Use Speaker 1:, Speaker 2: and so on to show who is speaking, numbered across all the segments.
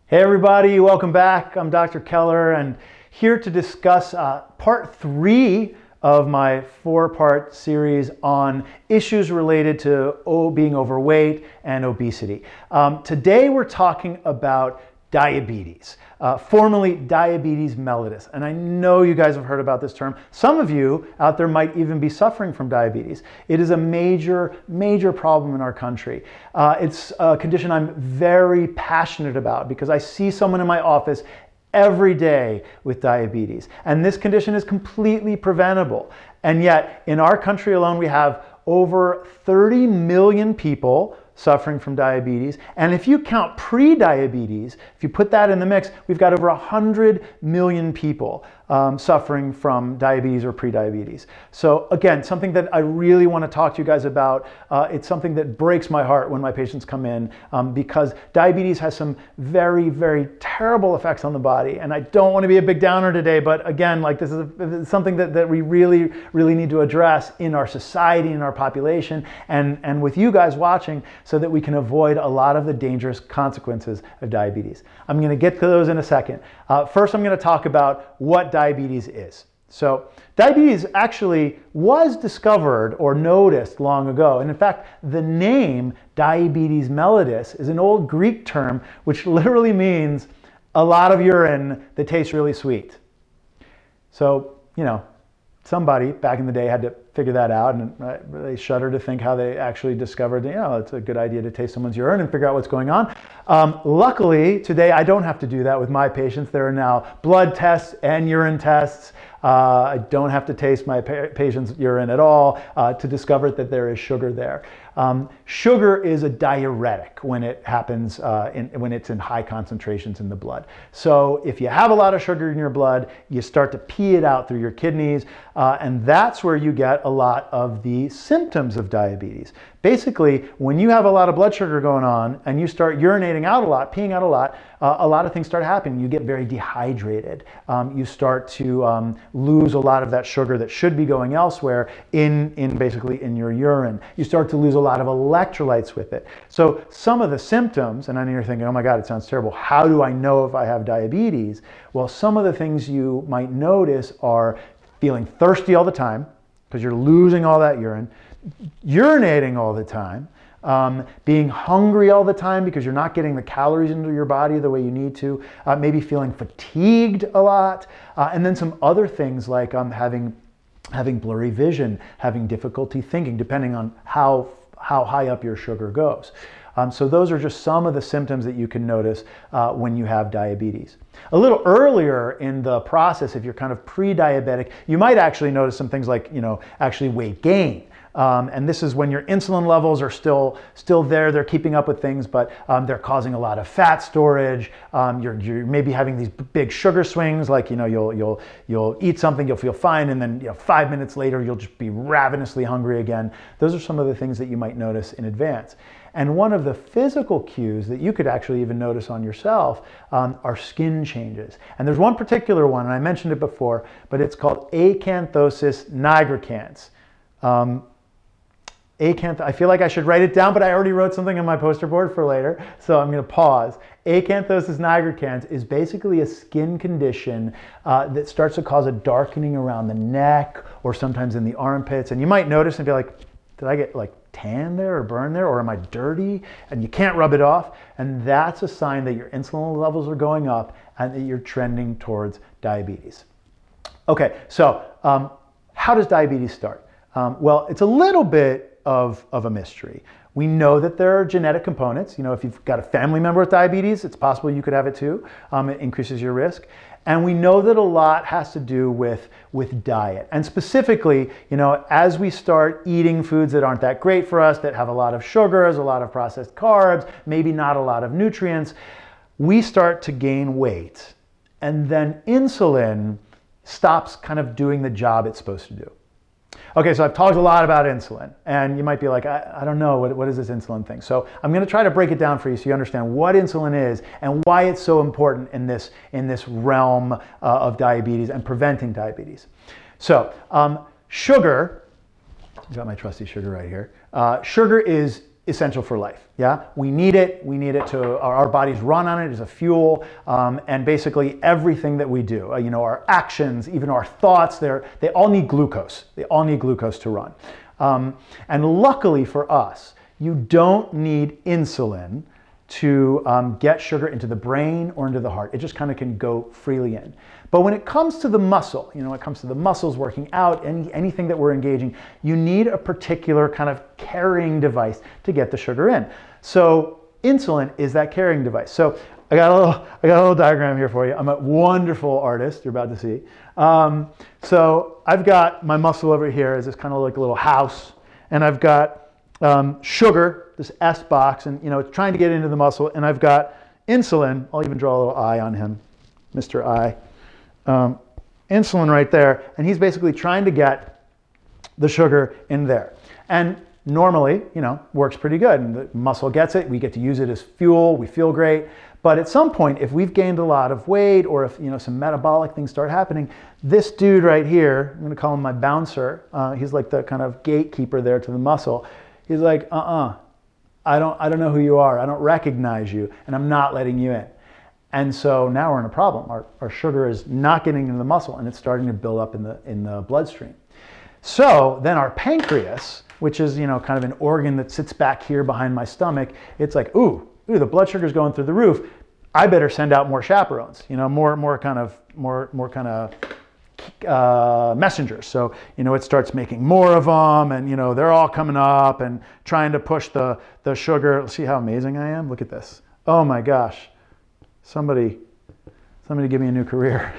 Speaker 1: Hey everybody, welcome back. I'm Dr. Keller and here to discuss part 3 of my 4-part series on issues related to being overweight and obesity. Today we're talking about diabetes, formerly diabetes mellitus. And I know you guys have heard about this term. Some of you out there might even be suffering from diabetes. It is a major, major problem in our country. It's a condition I'm very passionate about because I see someone in my office every day with diabetes. And this condition is completely preventable. And yet, in our country alone, we have over 30 million people suffering from diabetes. And if you count pre-diabetes, if you put that in the mix, we've got over 100 million people suffering from diabetes or pre-diabetes. So again, something that I really want to talk to you guys about. It's something that breaks my heart when my patients come in because diabetes has some very, very terrible effects on the body. And I don't want to be a big downer today, but again, like this is something that we really, really need to address in our society, in our population, and with you guys watching, so that we can avoid a lot of the dangerous consequences of diabetes. I'm going to get to those in a second. First, I'm going to talk about what diabetes is. So diabetes actually was discovered or noticed long ago. And in fact, the name Diabetes Mellitus is an old Greek term which literally means a lot of urine that tastes really sweet. So, somebody back in the day had to figure that out, and they shudder to think how they actually discovered, it's a good idea to taste someone's urine and figure out what's going on. Luckily, today I don't have to do that with my patients. There are now blood tests and urine tests. I don't have to taste my patient's urine at all to discover that there is sugar there. Sugar is a diuretic when it happens, when it's in high concentrations in the blood. So if you have a lot of sugar in your blood, you start to pee it out through your kidneys, and that's where you get a lot of the symptoms of diabetes. Basically, when you have a lot of blood sugar going on and you start urinating out a lot, peeing out a lot of things start happening. You get very dehydrated. You start to lose a lot of that sugar that should be going elsewhere basically in your urine. You start to lose a lot of electrolytes with it. So some of the symptoms, and I know you're thinking, oh my God, it sounds terrible. How do I know if I have diabetes? Well, some of the things you might notice are feeling thirsty all the time because you're losing all that urine, urinating all the time, being hungry all the time because you're not getting the calories into your body the way you need to, maybe feeling fatigued a lot, and then some other things like having blurry vision, having difficulty thinking, depending on how high up your sugar goes. So those are just some of the symptoms that you can notice when you have diabetes. A little earlier in the process, if you're kind of pre-diabetic, you might actually notice some things like, actually weight gain. And this is when your insulin levels are still there, they're keeping up with things, but they're causing a lot of fat storage. You're maybe having these big sugar swings, like you'll eat something, you'll feel fine, and then 5 minutes later you'll just be ravenously hungry again. Those are some of the things that you might notice in advance. And one of the physical cues that you could actually even notice on yourself are skin changes. And there's one particular one, and I mentioned it before, but it's called acanthosis nigricans. I feel like I should write it down, but I already wrote something on my poster board for later, so I'm going to pause. Acanthosis nigricans is basically a skin condition that starts to cause a darkening around the neck or sometimes in the armpits. And you might notice and be like, did I get like tan there or burn there, or am I dirty? And you can't rub it off. And that's a sign that your insulin levels are going up and that you're trending towards diabetes. Okay, so how does diabetes start? Well, it's a little bit of a mystery. We know that there are genetic components. If you've got a family member with diabetes, it's possible you could have it too. It increases your risk. And we know that a lot has to do with diet. And specifically, as we start eating foods that aren't that great for us, that have a lot of sugars, a lot of processed carbs, maybe not a lot of nutrients, we start to gain weight. And then insulin stops kind of doing the job it's supposed to do. Okay, so I've talked a lot about insulin, and you might be like, I don't know, what is this insulin thing? So I'm going to try to break it down for you so you understand what insulin is and why it's so important in this realm of diabetes and preventing diabetes. So sugar, I've got my trusty sugar right here. Sugar is essential for life. Yeah, we need it. We need it to, our bodies run on it as a fuel, and basically everything that we do, you know, our actions, even our thoughts, they all need glucose. They all need glucose to run. And luckily for us, you don't need insulin to get sugar into the brain or into the heart. It just kind of can go freely in. But when it comes to the muscle, you know, when it comes to the muscles working out, anything that we're engaging, you need a particular kind of carrying device to get the sugar in. So insulin is that carrying device. So I got a little diagram here for you. I'm a wonderful artist, you're about to see. So I've got my muscle over here as this kind of like a little house, and I've got sugar, this S box, and you know, it's trying to get into the muscle, and I've got insulin. I'll even draw a little eye on him, Mr. I. Insulin right there, and he's basically trying to get the sugar in there. And normally, you know, works pretty good, and the muscle gets it, we get to use it as fuel, we feel great. But at some point, if we've gained a lot of weight, or if, you know, some metabolic things start happening, this dude right here, I'm gonna call him my bouncer, he's like the kind of gatekeeper there to the muscle. He's like, I don't know who you are, I don't recognize you, and I'm not letting you in. And so now we're in a problem. Our sugar is not getting into the muscle, and it's starting to build up in the bloodstream. So then our pancreas, which is, you know, kind of an organ that sits back here behind my stomach, it's like, ooh, the blood sugar's going through the roof. I better send out more chaperones, you know, more kind of messengers. So, you know, it starts making more of them, and, you know, they're all coming up and trying to push the sugar. See how amazing I am? Look at this. Oh my gosh. Somebody give me a new career.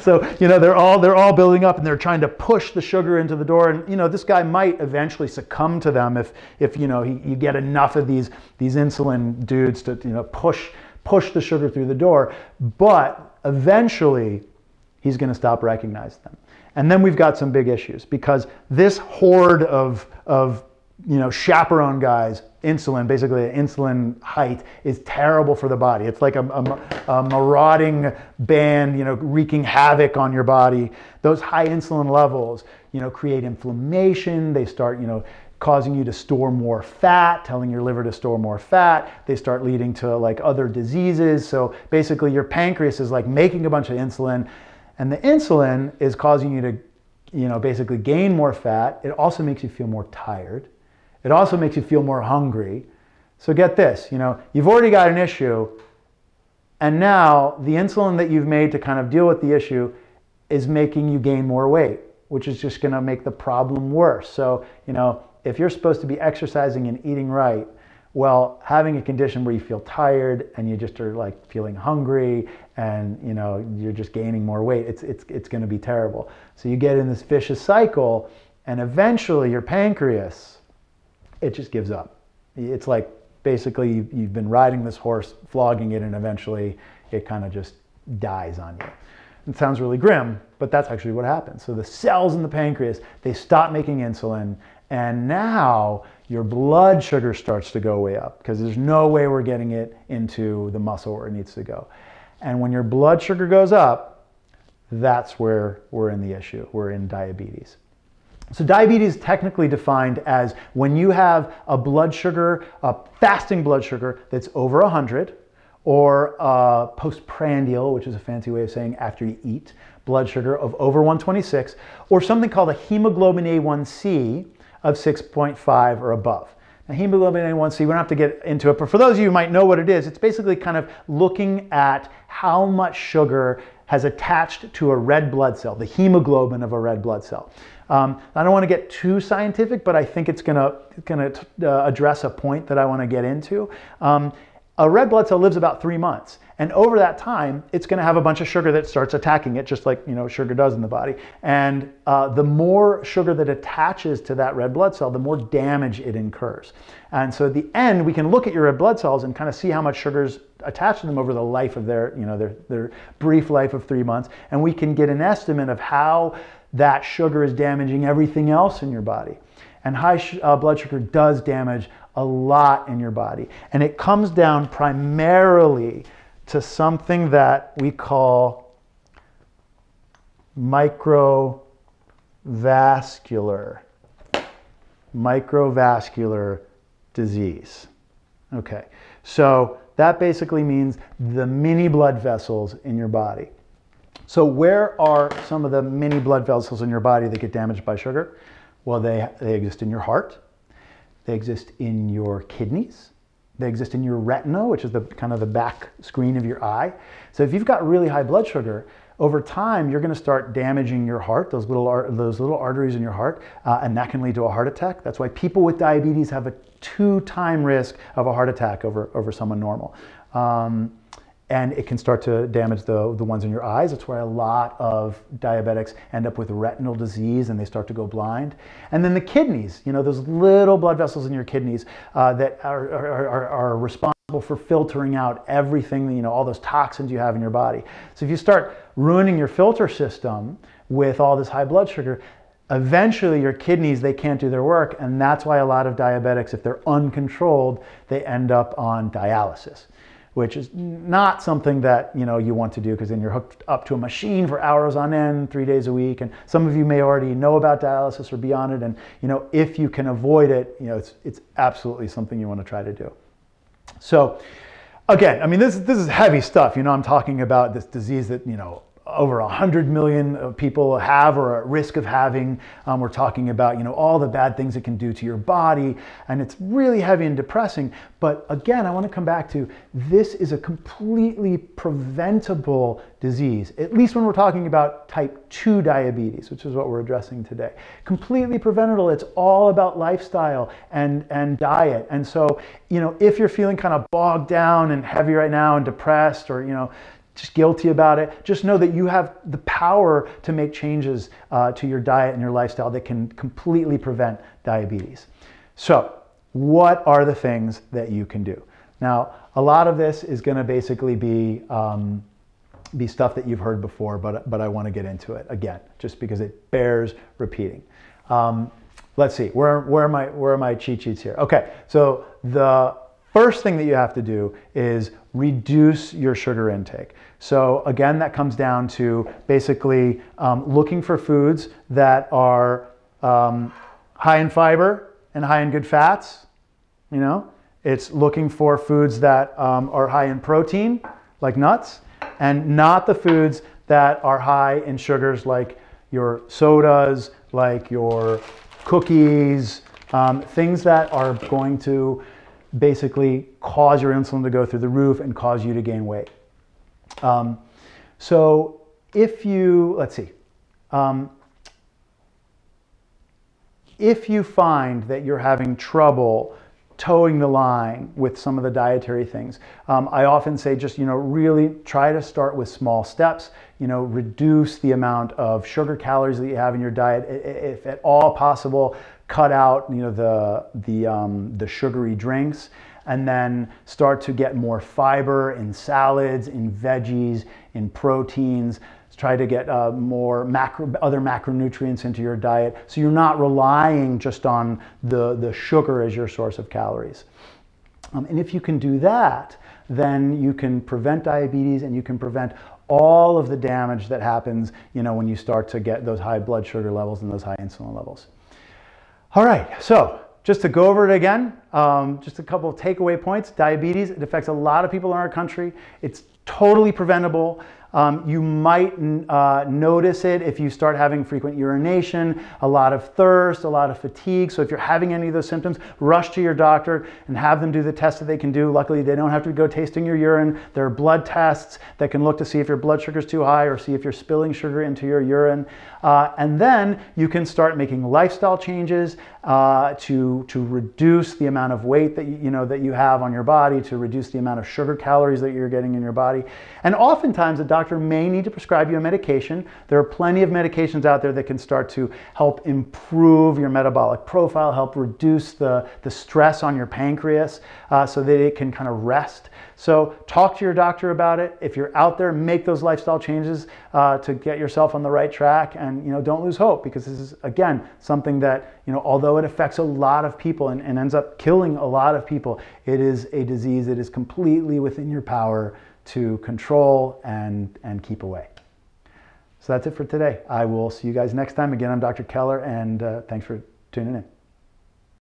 Speaker 1: So, you know, they're all building up, and they're trying to push the sugar into the door. And, you know, this guy might eventually succumb to them if you know, you get enough of these insulin dudes to, you know, push the sugar through the door. But eventually, he's going to stop recognizing them. And then we've got some big issues, because this horde of you know, chaperone guys, insulin, basically insulin height, is terrible for the body. It's like a marauding band, you know, wreaking havoc on your body. Those high insulin levels, you know, create inflammation. They start, you know, causing you to store more fat, telling your liver to store more fat. They start leading to like other diseases. So basically your pancreas is like making a bunch of insulin, and the insulin is causing you to, you know, basically gain more fat. It also makes you feel more tired. It also makes you feel more hungry. So get this, you know, you've already got an issue, and now the insulin that you've made to kind of deal with the issue is making you gain more weight, which is just going to make the problem worse. So, you know, if you're supposed to be exercising and eating right, well, having a condition where you feel tired and you just are like feeling hungry, and, you know, you're just gaining more weight, it's going to be terrible. So you get in this vicious cycle, and eventually your pancreas, it just gives up. It's like basically you've been riding this horse, flogging it, and eventually it kind of just dies on you. It sounds really grim, but that's actually what happens. So the cells in the pancreas, they stop making insulin, and now your blood sugar starts to go way up, because there's no way we're getting it into the muscle where it needs to go. And when your blood sugar goes up, that's where we're in the issue. We're in diabetes. So diabetes is technically defined as when you have a blood sugar, a fasting blood sugar that's over 100, or postprandial, which is a fancy way of saying after you eat, blood sugar of over 126, or something called a hemoglobin A1C of 6.5 or above. Now, hemoglobin A1C, we don't have to get into it, but for those of you who might know what it is, it's basically kind of looking at how much sugar has attached to a red blood cell, the hemoglobin of a red blood cell. I don't want to get too scientific, but I think it's going to address a point that I want to get into. A red blood cell lives about 3 months, and over that time, it's going to have a bunch of sugar that starts attacking it, just like, you know, sugar does in the body. And the more sugar that attaches to that red blood cell, the more damage it incurs. And so at the end, we can look at your red blood cells and kind of see how much sugar's attached to them over the life of their, you know, their brief life of 3 months, and we can get an estimate of how that sugar is damaging everything else in your body. And high blood sugar does damage a lot in your body. And it comes down primarily to something that we call microvascular disease. Okay, so that basically means the mini blood vessels in your body. So where are some of the mini blood vessels in your body that get damaged by sugar? Well, they exist in your heart, they exist in your kidneys, they exist in your retina, which is the kind of the back screen of your eye. So if you've got really high blood sugar, over time you're going to start damaging your heart, those little arteries in your heart, and that can lead to a heart attack. That's why people with diabetes have a 2-time risk of a heart attack over someone normal. And it can start to damage the ones in your eyes. That's why a lot of diabetics end up with retinal disease and they start to go blind. And then the kidneys, you know, those little blood vessels in your kidneys that are responsible for filtering out everything, you know, all those toxins you have in your body. So if you start ruining your filter system with all this high blood sugar, eventually your kidneys, they can't do their work. And that's why a lot of diabetics, if they're uncontrolled, they end up on dialysis, which is not something that, you know, you want to do, because then you're hooked up to a machine for hours on end, 3 days a week. And some of you may already know about dialysis or be on it. And, you know, if you can avoid it, you know, it's absolutely something you want to try to do. So again, I mean, this is heavy stuff. You know, I'm talking about this disease that, you know, over 100 million people have or are at risk of having. We're talking about, you know, all the bad things it can do to your body, and it's really heavy and depressing. But again, I want to come back to, this is a completely preventable disease, at least when we're talking about type 2 diabetes, which is what we're addressing today. Completely preventable. It's all about lifestyle and diet. And so, you know, if you're feeling kind of bogged down and heavy right now and depressed, or, you know, just guilty about it, just know that you have the power to make changes to your diet and your lifestyle that can completely prevent diabetes. So what are the things that you can do? Now, a lot of this is going to basically be stuff that you've heard before, but I want to get into it again, just because it bears repeating. Let's see, where are my cheat sheets here? Okay, so the first thing that you have to do is reduce your sugar intake. So again, that comes down to basically looking for foods that are high in fiber and high in good fats. You know, it's looking for foods that are high in protein, like nuts, and not the foods that are high in sugars, like your sodas, like your cookies, things that are going to basically cause your insulin to go through the roof and cause you to gain weight. So if you, let's see, if you find that you're having trouble towing the line with some of the dietary things, I often say, just, you know, really try to start with small steps. You know, reduce the amount of sugar calories that you have in your diet. If at all possible, cut out, you know, the sugary drinks, and then start to get more fiber in salads, in veggies, in proteins. Try to get more other macronutrients into your diet, so you're not relying just on the sugar as your source of calories. And if you can do that, then you can prevent diabetes, and you can prevent all of the damage that happens, you know, when you start to get those high blood sugar levels and those high insulin levels. All right, so just to go over it again, just a couple of takeaway points. Diabetes, it affects a lot of people in our country. It's totally preventable. You might notice it if you start having frequent urination, a lot of thirst, a lot of fatigue. So if you're having any of those symptoms, rush to your doctor and have them do the tests that they can do. Luckily, they don't have to go tasting your urine. There are blood tests that can look to see if your blood sugar is too high or see if you're spilling sugar into your urine. And then you can start making lifestyle changes to reduce the amount of weight that that you have on your body, to reduce the amount of sugar calories that you're getting in your body. And oftentimes, a doctor may need to prescribe you a medication. There are plenty of medications out there that can start to help improve your metabolic profile, help reduce the stress on your pancreas so that it can kind of rest. So talk to your doctor about it. If you're out there, make those lifestyle changes to get yourself on the right track, and don't lose hope, because this is, again, something that, although it affects a lot of people and ends up killing a lot of people, it is a disease that is completely within your power to control and keep away. So that's it for today. I will see you guys next time. Again, I'm Dr. Keller, and thanks for tuning in.